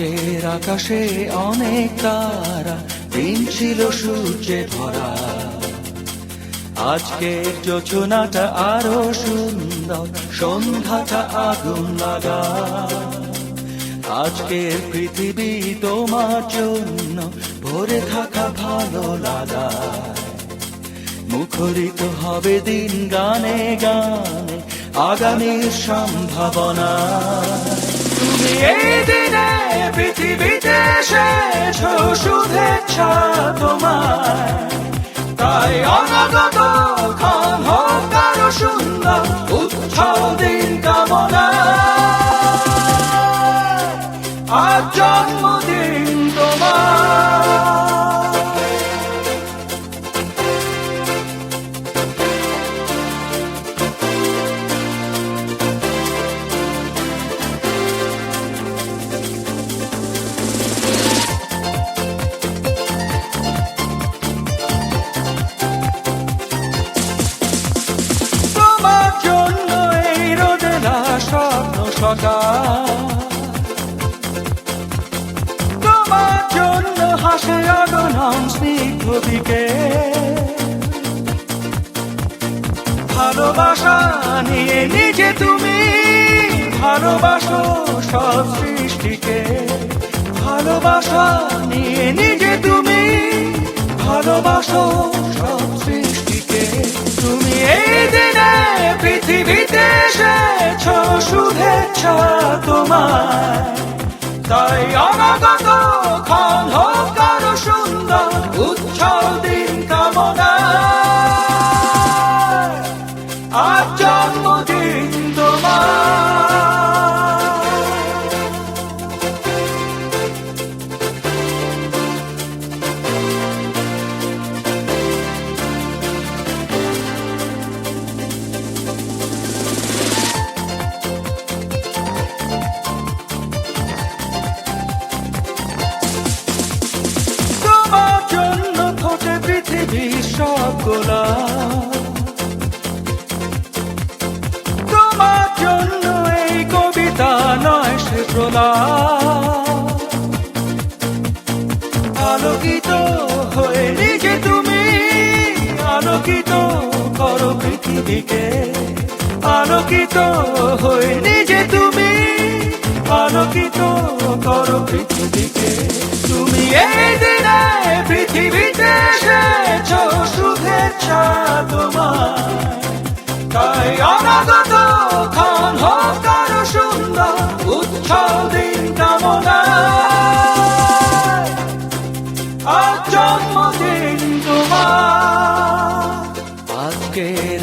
আজকের আকাশে অনেক তারা, দিন ছিল সূর্যে ভরা। আজকের যোজনাটা আরো সুন্দর, সন্ধ্যাটা আগুন লাগা। আজকের পৃথিবী তোমার জন্য ভরে থাকা ভালো লাগা। মুখরিত হবে দিন গানে গানে, আগামীর সম্ভাবনা। তুমি এই দিনে পৃথিবীতে এসেছো, শুভেচ্ছা তোমায়। তাই অনাগত ক্ষণ হোক আরো সুন্দর, উৎসব দিন কামনা। আজ জন্মদিন তোমার। তোমার জন্য হাসে অগণন স্নিগ্ধ দিকে। ভালোবাসা নিয়ে নিজে তুমি ভালোবাসো সব সৃষ্টিকে। ভালোবাসা নিয়ে নিজে তুমি ভালোবাসো সব সৃষ্টিকে। তুমি এই দিনে পৃথিবীতে এসেছো, শুভেচ্ছা তোমায়। তাই অনাগত ক্ষণ হোক আরো সুন্দর, উৎসব দিন কামনা। আজ জন্মদিন তোমার। তোমার জন্য এই কবিতা নয় সে প্রলাপ। আলোকিত হয়ে নিজে তুমি আলোকিত করো পৃথিবীকে। আলোকিত হয়ে নিজে তুমি আলোকিত করো পৃথিবীকে। তুমি এই দিনে পৃথিবীতে এসেছো, শুভেচ্ছা